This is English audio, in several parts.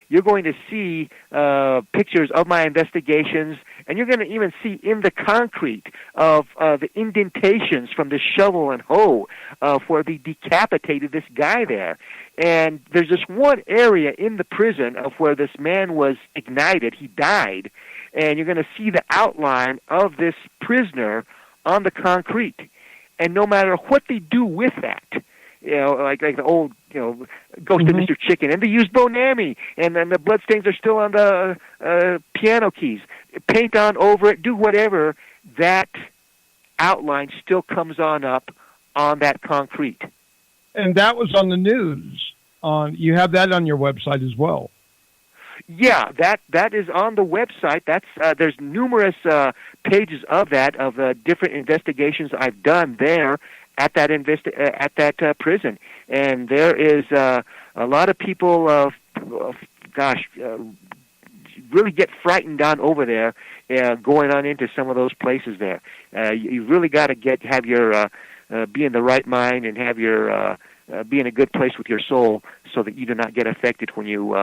you're going to see pictures of my investigations, and you're going to even see in the concrete of the indentations from the shovel and hoe where they decapitated this guy there. And there's this one area in the prison of where this man was ignited. He died. And you're going to see the outline of this prisoner on the concrete. And no matter what they do with that, like the old, Ghost of Mr. Chicken, and they use Bonami, and then the bloodstains are still on the piano keys. Paint on over it, do whatever, that outline still comes on up on that concrete. And that was on the news. You have that on your website as well. Yeah, that is on the website. That's there's numerous pages of that, of different investigations I've done there at that prison, and there is a lot of people. Really get frightened on over there, going on into some of those places there. You really got to have your be in the right mind and have your be in a good place with your soul, so that you do not get affected when you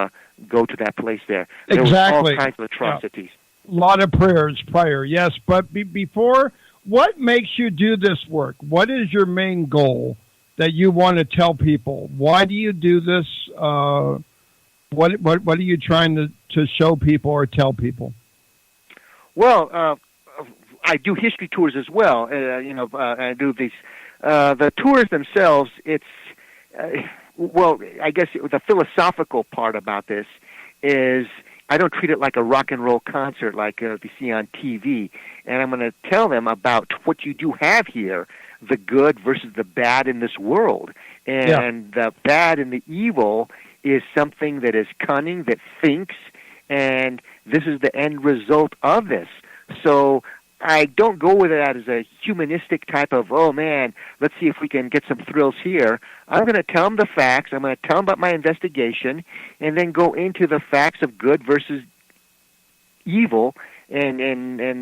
go to that place there. There Exactly. was all kinds of atrocities. A lot of prayers prior, yes. But before, what makes you do this work? What is your main goal that you want to tell people? Why do you do this? What are you trying to show people or tell people? Well, I do history tours as well. I do these. The tours themselves, it's I guess the philosophical part about this is I don't treat it like a rock and roll concert like you see on TV. And I'm going to tell them about what you do have here, the good versus the bad in this world. And the bad and the evil is something that is cunning, that thinks, and this is the end result of this. So I don't go with that as a humanistic type of, oh man, let's see if we can get some thrills here. I'm going to tell them the facts. I'm going to tell them about my investigation, and then go into the facts of good versus evil and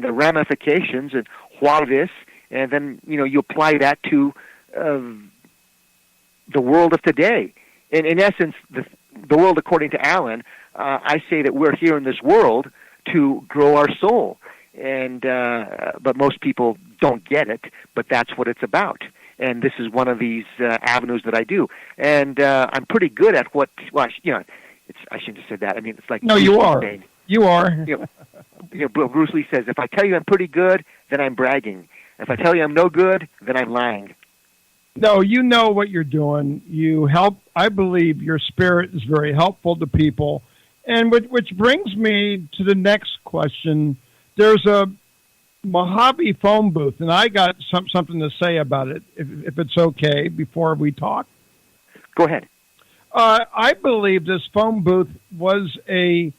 the ramifications and why this, and then you apply that to the world of today. And in essence, the world according to Allan, I say that we're here in this world to grow our soul. And but most people don't get it, but that's what it's about. And this is one of these avenues that I do. And I'm pretty good at what. Well, I shouldn't have said that. I mean, it's like no, Bruce you are. Saying, you are. Bruce Lee says, "If I tell you I'm pretty good, then I'm bragging. If I tell you I'm no good, then I'm lying." No, you know what you're doing. You help. I believe your spirit is very helpful to people. And which brings me to the next question. There's a Mojave phone booth, and I got something to say about it, if it's okay, before we talk. Go ahead. I believe this phone booth was a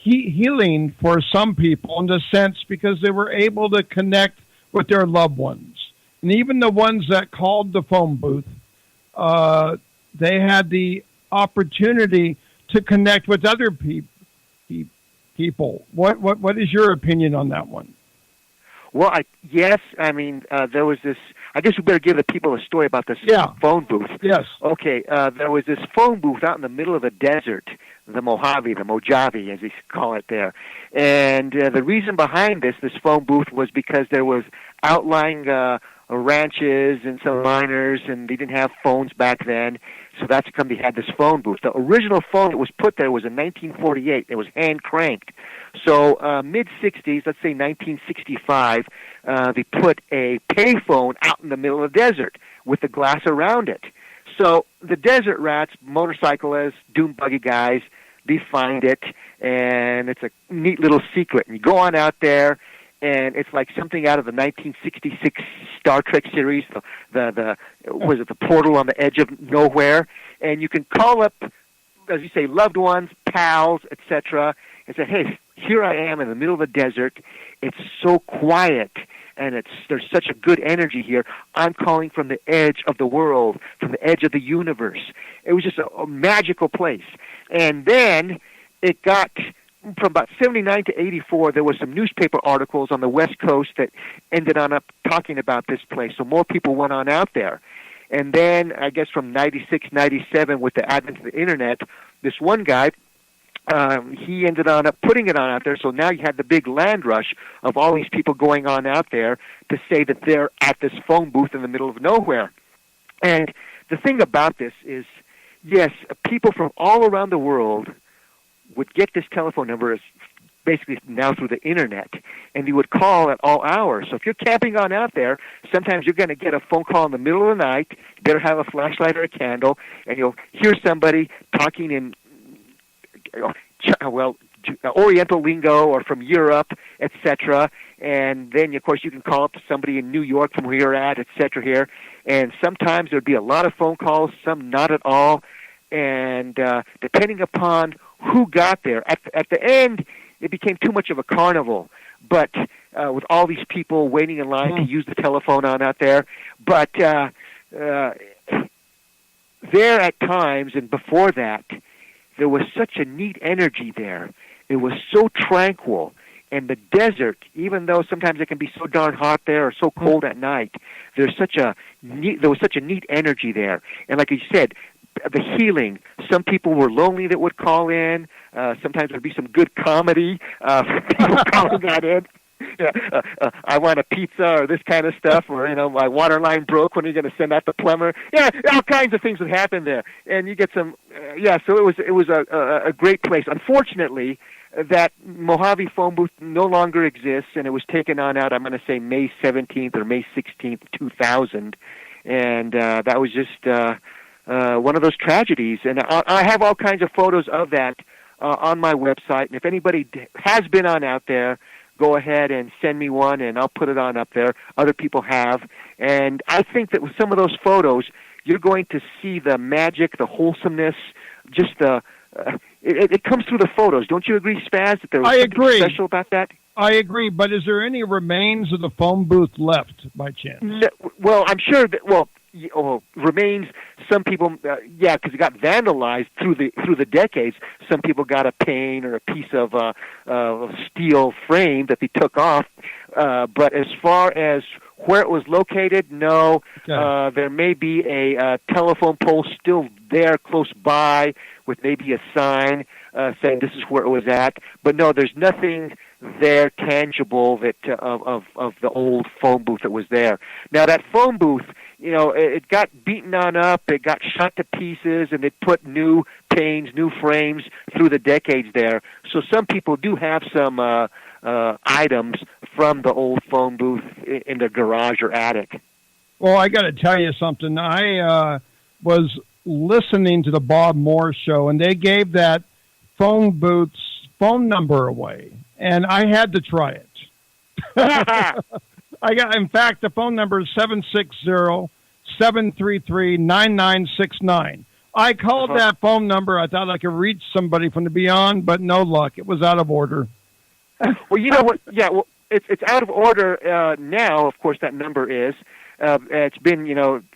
healing for some people in the sense because they were able to connect with their loved ones. And even the ones that called the phone booth, they had the opportunity to connect with other people. What is your opinion on that one? Well, yes. I mean, there was this. I guess we better give the people a story about this phone booth. Yes. Okay. There was this phone booth out in the middle of the desert, the Mojave, as they call it there. And the reason behind this phone booth was because there was outlying ranches and some miners, and they didn't have phones back then. So that's how come they had this phone booth. The original phone that was put there was in 1948. It was hand-cranked. So mid-'60s, let's say 1965, they put a payphone out in the middle of the desert with the glass around it. So the desert rats, motorcyclists, dune buggy guys, they find it, and it's a neat little secret. And you go on out there, and it's like something out of the 1966 Star Trek series, the portal on the edge of nowhere, and you can call up, as you say, loved ones, pals, etc., and say, hey, here I am in the middle of the desert. It's so quiet, and there's such a good energy here. I'm calling from the edge of the world, from the edge of the universe. It was just a magical place. And then it got... From about 79 to 84, there was some newspaper articles on the West Coast that ended up talking about this place. So more people went on out there. And then, I guess from 96, 97, with the advent of the Internet, this one guy he ended up putting it on out there. So now you had the big land rush of all these people going on out there to say that they're at this phone booth in the middle of nowhere. And the thing about this is, yes, people from all around the world would get this telephone number basically now through the internet, and you would call at all hours. So if you're camping on out there, sometimes you're going to get a phone call in the middle of the night. You better have a flashlight or a candle, and you'll hear somebody talking in, Oriental lingo or from Europe, etc. And then, of course, you can call up to somebody in New York from where you're at, etc. here. And sometimes there'd be a lot of phone calls, some not at all. And depending upon who got there, at the end, it became too much of a carnival. But with all these people waiting in line to use the telephone on out there. But there at times, and before that, there was such a neat energy there. It was so tranquil. And the desert, even though sometimes it can be so darn hot there or so cold at night, there was such a neat energy there. And like you said, the healing. Some people were lonely that would call in. Sometimes there'd be some good comedy. People calling that in. Yeah, I want a pizza or this kind of stuff, or my water line broke. When are you going to send out the plumber? Yeah, all kinds of things would happen there, and you get some. So it was a great place. Unfortunately, that Mojave phone booth no longer exists, and it was taken on out. I'm going to say May 17th or May 16th, 2000, and that was just one of those tragedies. And I have all kinds of photos of that on my website, and if anybody has been on out there, go ahead and send me one, and I'll put it on up there. Other people have. And I think that with some of those photos, you're going to see the magic, the wholesomeness, just the... it comes through the photos. Don't you agree, Spaz, that there was something special about that? I agree, but is there any remains of the phone booth left, by chance? No, well, I'm sure that... remains. Some people, because it got vandalized through the decades. Some people got a pane or a piece of steel frame that they took off. But as far as where it was located, no. Okay. There may be a telephone pole still there close by with maybe a sign saying this is where it was at. But no, there's nothing there tangible that of the old phone booth that was there. Now that phone booth, it got beaten on up, it got shot to pieces, and it put new panes, new frames through the decades there. So some people do have some items from the old phone booth in their garage or attic. Well, I got to tell you something. I was listening to the Bob Moore show, and they gave that phone booth's phone number away, and I had to try it. In fact, the phone number is 760-733-9969. I called that phone number. I thought I could reach somebody from the beyond, but no luck. It was out of order. Well, you know what? Yeah, well, it's out of order now. Of course, that number is. It's been,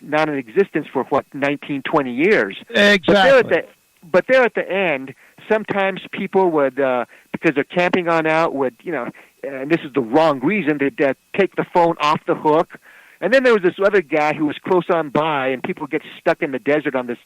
not in existence for 19, 20 years. Exactly. But there at the end, sometimes people would, because they're camping on out, would, and this is the wrong reason, they'd take the phone off the hook. And then there was this other guy who was close on by, and people get stuck in the desert on this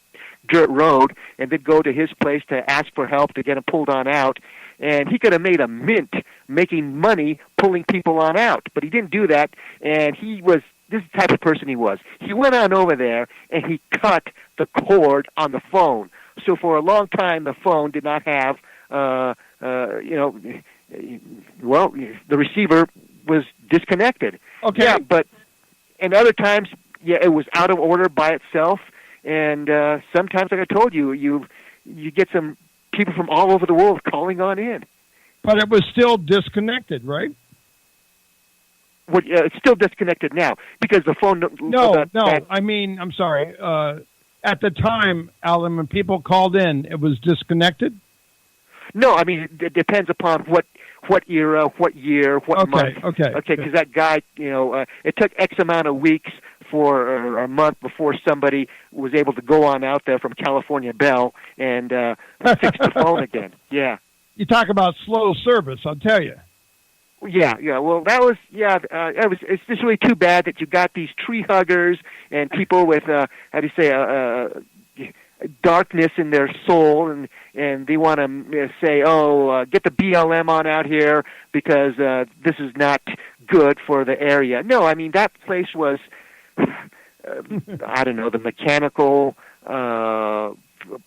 dirt road, and they'd go to his place to ask for help to get him pulled on out. And he could have made a mint making money pulling people on out, but he didn't do that, and this is the type of person he was. He went on over there, and he cut the cord on the phone. So for a long time, the phone did not have, the receiver was disconnected. Okay. Yeah, and other times, it was out of order by itself. And sometimes, like I told you, you get some people from all over the world calling on in. But it was still disconnected, right? Well, it's still disconnected now because the phone... I'm sorry. At the time, Alan, when people called in, it was disconnected? No, I mean, it depends upon what era, what year, what month. Okay, because that guy, it took X amount of weeks or a month before somebody was able to go on out there from California Bell and fix the phone again. Yeah. You talk about slow service, I'll tell you. Yeah. Well, that was it's just really too bad that you got these tree huggers and people with darkness in their soul, and they want to say, get the BLM on out here because this is not good for the area. No, I mean, that place was, I don't know, the mechanical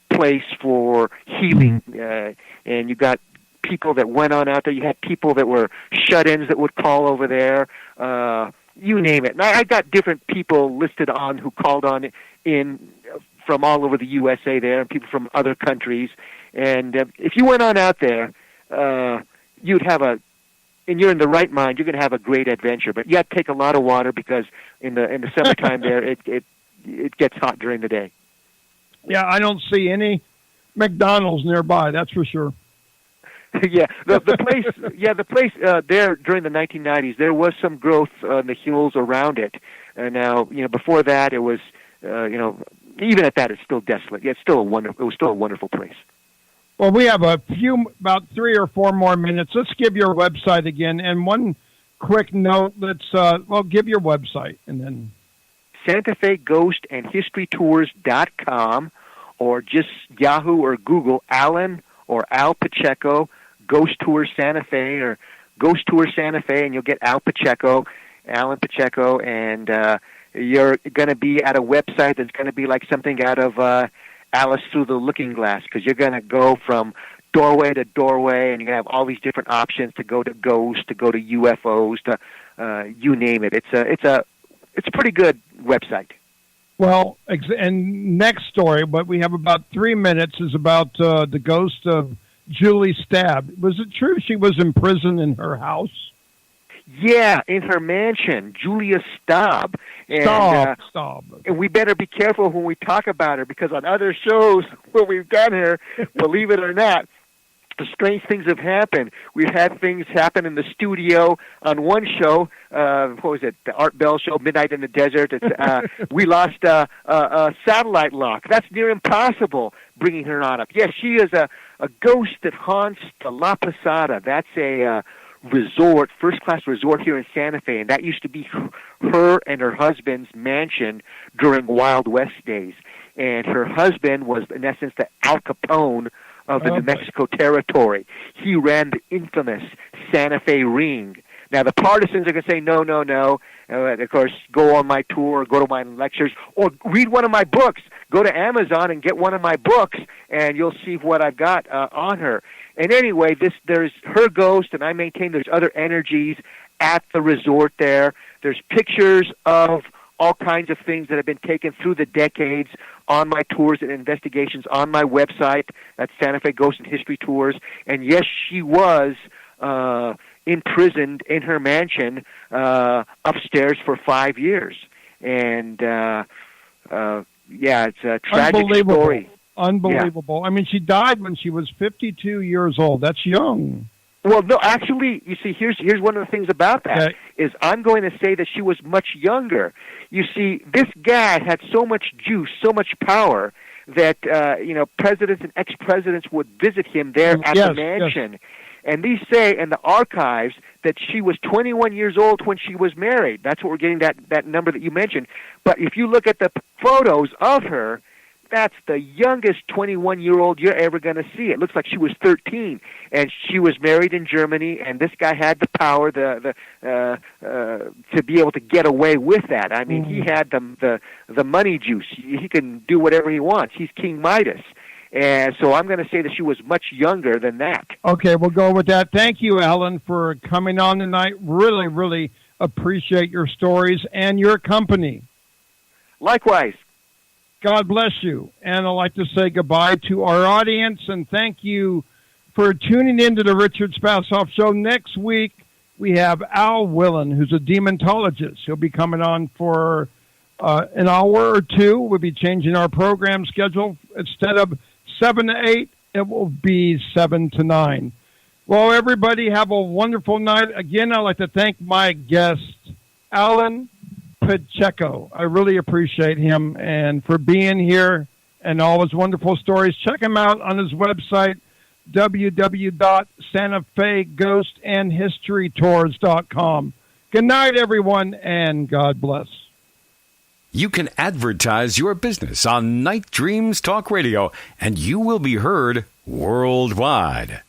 place for healing, and you got people that went on out there. You had people that were shut-ins that would call over there. You name it. And I got different people listed on who called on in from all over the USA there, and people from other countries. And if you went on out there, you'd have and you're in the right mind, you're going to have a great adventure. But you have to take a lot of water because in the summertime there, it gets hot during the day. Yeah, I don't see any McDonald's nearby. That's for sure. Yeah, the place there during the 1990s, there was some growth on the hills around it. And now, before that, it was, even at that, it's still desolate. Yeah, it was still a wonderful place. Well, we have about 3 or 4 more minutes. Let's give your website again. And one quick note, give your website and then. Santa Fe Ghost and History Tours.com, or just Yahoo or Google Allan or Al Pacheco Ghost Tour Santa Fe or Ghost Tour Santa Fe, and you'll get Al Pacheco, Allan Pacheco, and you're going to be at a website that's going to be like something out of Alice Through the Looking Glass, because you're going to go from doorway to doorway, and you're going to have all these different options to go to ghosts, to go to UFOs, to you name it. It's a pretty good website. Well, and next story, but we have about 3 minutes, is about the ghost of Julie Stabb. Was it true she was imprisoned in her house? Yeah, in her mansion, Julia Stabb. And, Stabb. And we better be careful when we talk about her, because on other shows where we've done her, believe it or not, the strange things have happened. We've had things happen in the studio on one show. What was it? The Art Bell show, Midnight in the Desert. We lost a satellite lock. That's near impossible, bringing her on up. Yes, she is a ghost that haunts the La Posada. That's a resort, first-class resort here in Santa Fe, and that used to be her and her husband's mansion during Wild West days. And her husband was, in essence, the Al Capone of the New Mexico territory. He ran the infamous Santa Fe Ring. Now, the partisans are going to say, no. Of course, go on my tour, go to my lectures, or read one of my books. Go to Amazon and get one of my books, and you'll see what I've got on her. And anyway, there's her ghost, and I maintain there's other energies at the resort there. There's pictures of all kinds of things that have been taken through the decades on my tours and investigations on my website. That's Santa Fe Ghost and History Tours. And yes, she was imprisoned in her mansion upstairs for 5 years. And it's a tragic story. Unbelievable. Yeah. I mean, she died when she was 52 years old. That's young. Well, no, actually, you see, here's one of the things about that, is I'm going to say that she was much younger. You see, this guy had so much juice, so much power, that, presidents and ex-presidents would visit him there at the mansion. Yes. And these say in the archives that she was 21 years old when she was married. That's what we're getting, that number that you mentioned. But if you look at the photos of her, that's the youngest 21-year-old you're ever going to see. It looks like she was 13, and she was married in Germany, and this guy had the power to be able to get away with that. I mean, he had the money juice. He can do whatever he wants. He's King Midas. And so I'm going to say that she was much younger than that. Okay, we'll go with that. Thank you, Allan, for coming on tonight. Really, really appreciate your stories and your company. Likewise. God bless you. And I'd like to say goodbye to our audience, and thank you for tuning in to the Richard Spasoff Show. Next week, we have Al Willen, who's a demontologist. He'll be coming on for an hour or two. We'll be changing our program schedule. Instead of 7 to 8, it will be 7 to 9. Well, everybody, have a wonderful night. Again, I'd like to thank my guest, allan-pacheco. I really appreciate him and for being here and all his wonderful stories. Check him out on his website, www.santafeghostandhistorytours.com. Good night, everyone, and God bless. You can advertise your business on Night Dreams Talk Radio, and you will be heard worldwide.